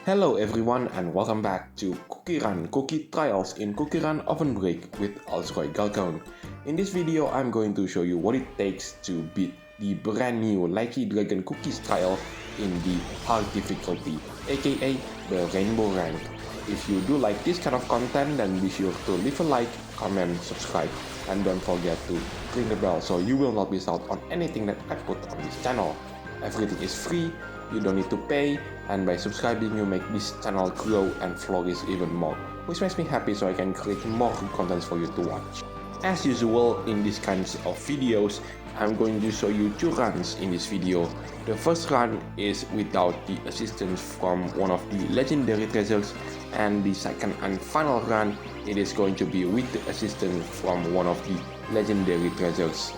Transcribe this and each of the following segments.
Hello everyone and welcome back to CookieRun Cookie Trials in CookieRunOvenBreak with Lycheedragon. In this video, I'm going to show you what it takes to beat the brand new Lycheedragon cookies trial in the hard difficulty, aka the Rainbowrank. If you do like this kind of content, then be sure to leave a like, comment, subscribe, and don't forget to ring the bell so you will not miss out on anything that I put on this channel. Everything is free, you don't need to pay, and by subscribing you make this channel grow and flourish even more, which makes me happy so I can create more good content for you to watch. As usual in these kinds of videos, I'm going to show you two runs in this video. The first run is without the assistance from one of the legendary treasures, and the second and final run, it is going to be with the assistance from one of the legendary treasures.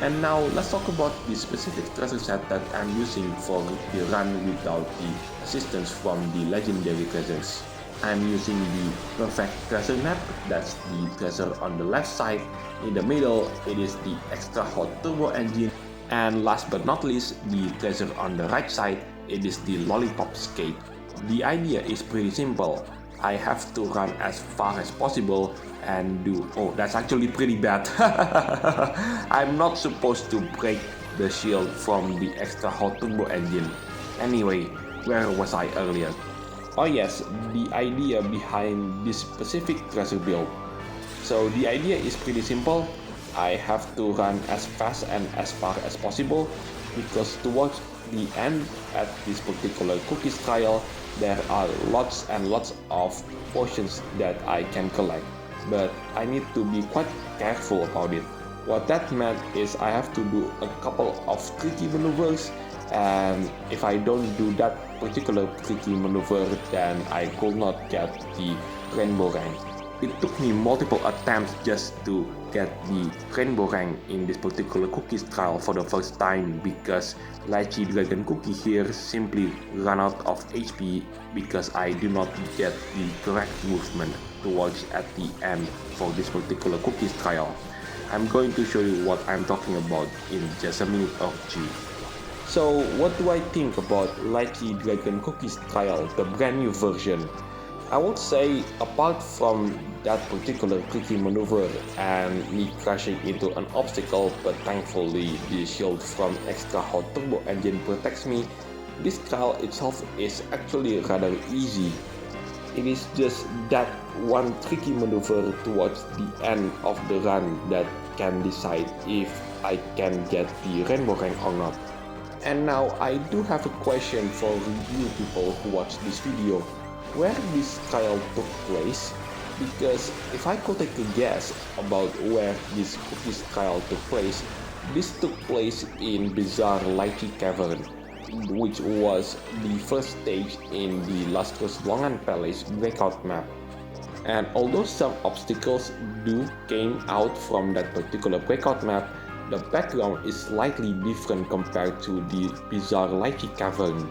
And now let's talk about the specific treasure set that I'm using for the run without the assistance from the legendary treasures. I'm using the perfect treasure map, that's the treasure on the left side. In the middle, it is the extra hot turbo engine. And last but not least, the treasure on the right side, it is the lollipop skate. The idea is pretty simple. I have to run as far as possible and do... Oh, that's actually pretty bad. I'm not supposed to break the shield from the extra hot turbo engine. Anyway, where was I earlier? Oh yes, the idea behind this specific treasure build. So the idea is pretty simple. I have to run as fast and as far as possible, because towards the end at this particular cookies trial, there are lots and lots of potions that I can collect, but I need to be quite careful about it. What that meant is I have to do a couple of tricky maneuvers, and if I don't do that particular tricky maneuver, then I could not get the Rainbowrank. It took me multiple attempts just to get the Rainbowrank in this particular cookies trial for the first time, because Lycheedragon cookie here simply ran out of HP because I do not get the correct movement towards at the end for this particular cookies trial. I'm going to show you what I'm talking about in just a minute or two. So what do I think about Lycheedragon cookies trial, the brand new version? I would say, apart from that particular tricky maneuver and me crashing into an obstacle, but thankfully the shield from extra hot turbo engine protects me, this trial itself is actually rather easy. It is just that one tricky maneuver towards the end of the run that can decide if I can get the Rainbowrank or not. And now I do have a question for you people who watch this video. Where this trial took place, because if I could take a guess about where this cookies trial took place, this took place in Bizarre Lychee Cavern, which was the first stage in the Lustrous Longan Palace breakout map. And although some obstacles do came out from that particular breakout map, the background is slightly different compared to the Bizarre Lychee Cavern.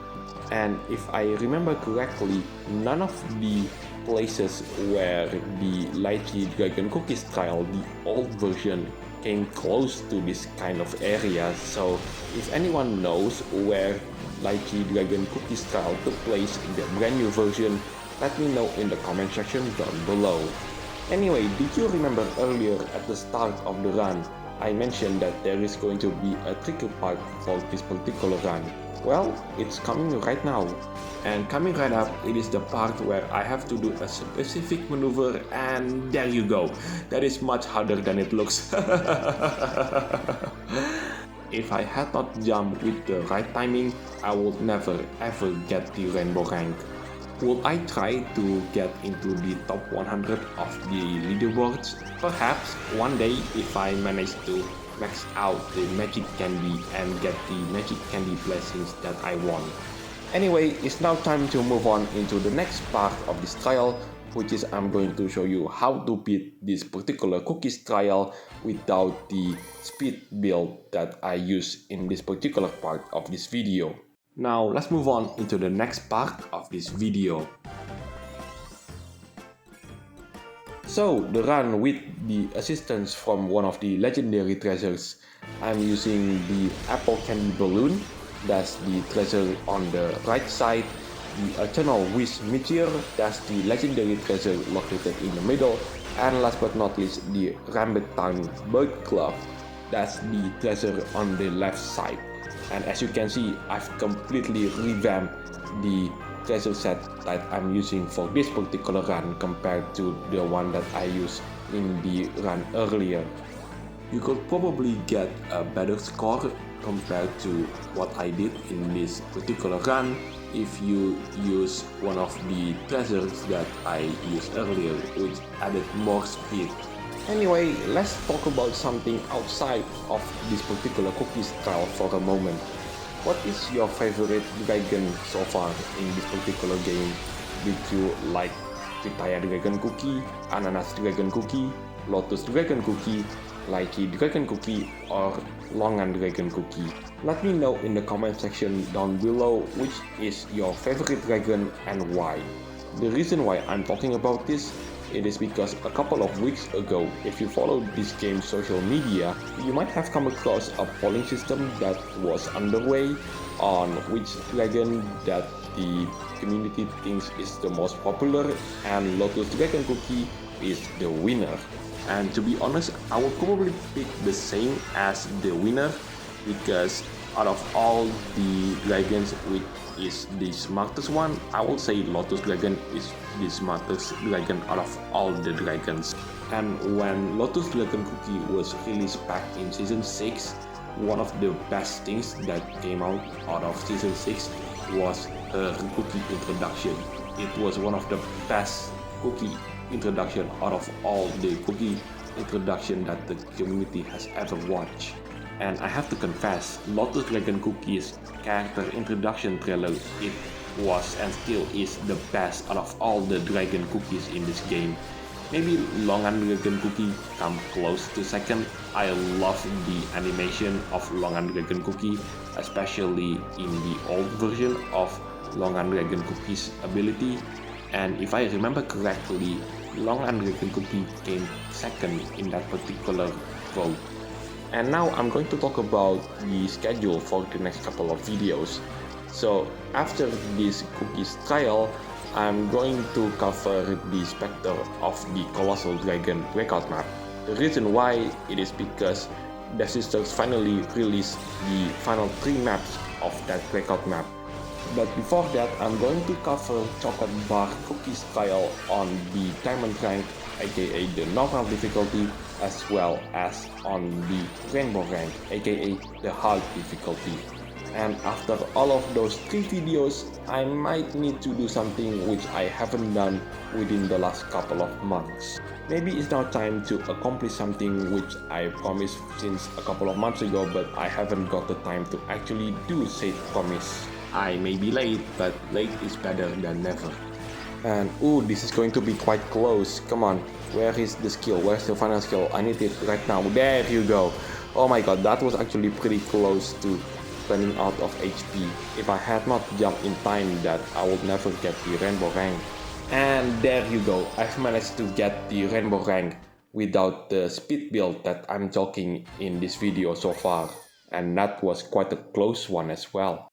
And if I remember correctly, none of the places where the Lycheedragon cookies trial, the old version, came close to this kind of area. So if anyone knows where Lycheedragon cookies trial took place in the brand new version, let me know in the comment section down below. Anyway, did you remember earlier at the start of the run, I mentioned that there is going to be a tricky part for this particular run? Well, it's coming right now. And coming right up, it is the part where I have to do a specific maneuver, and there you go. That is much harder than it looks. If I had not jumped with the right timing, I would never ever get the Rainbowrank. Would I try to get into the top 100 of the leaderboards? Perhaps one day if I manage to max out the magic candy and get the magic candy blessings that I want. Anyway, it's now time to move on into the next part of this trial, which is I'm going to show you how to beat this particular cookies trial without the speed build that I use in this particular part of this video. Now let's move on into the next part of this video. So the run with the assistance from one of the legendary treasures, I'm using the apple candy balloon, that's the treasure on the right side, the Eternal Wish Meteor, that's the legendary treasure located in the middle, and last but not least the Rambutan Bird Club, that's the treasure on the left side. And as you can see, I've completely revamped the treasure set that I'm using for this particular run compared to the one that I used in the run earlier. You could probably get a better score compared to what I did in this particular run if you use one of the treasures that I used earlier, which added more speed. Anyway, let's talk about something outside of this particular cookies trial for a moment. What is your favorite dragon so far in this particular game? Did you like Pitaya Dragon Cookie, Ananas Dragon Cookie, Lotus Dragon Cookie, Lycheedragon Cookie, or Longan Dragon Cookie? Let me know in the comment section down below which is your favorite dragon and why. The reason why I'm talking about this, it is because a couple of weeks ago, if you followed this game's social media, you might have come across a polling system that was underway on which dragon that the community thinks is the most popular, and Lotus Dragon Cookie is the winner. And to be honest, I will probably pick the same as the winner, because out of all the dragons, which is the smartest one, I will say Lotus Dragon is the smartest dragon out of all the dragons. And when Lotus Dragon Cookie was released back in Season 6, one of the best things that came out of Season 6 was her cookie introduction. It was one of the best cookie introduction out of all the cookie introduction that the community has ever watched. And I have to confess, Lotus Dragon Cookie's character introduction trailer, it was and still is the best out of all the dragon cookies in this game. Maybe Longan Dragon Cookie come close to second. I love the animation of Longan Dragon Cookie, especially in the old version of Longan Dragon Cookie's ability. And if I remember correctly, Longan Dragon Cookie came second in that particular vote. And now I'm going to talk about the schedule for the next couple of videos. So after this cookies trial, I'm going to cover the Spectre of the Colossal Dragon breakout map. The reason why it is because Devsisters finally released the final 3 maps of that breakout map. But before that, I'm going to cover Chocolate Bar Cookies trial on the Diamond rank, aka the normal difficulty, as well as on the Rainbowrank, aka the hard difficulty. And after all of those 3 videos, I might need to do something which I haven't done within the last couple of months. Maybe it's now time to accomplish something which I promised since a couple of months ago, but I haven't got the time to actually do said promise. I may be late, but late is better than never. And ooh, this is going to be quite close. Come on, where is the skill? Where's the final skill? I need it right now. There you go. Oh my god, that was actually pretty close to running out of HP. If I had not jumped in time, that I would never get the Rainbowrank. And there you go, I've managed to get the Rainbowrank without the speed build that I'm talking in this video so far. And that was quite a close one as well.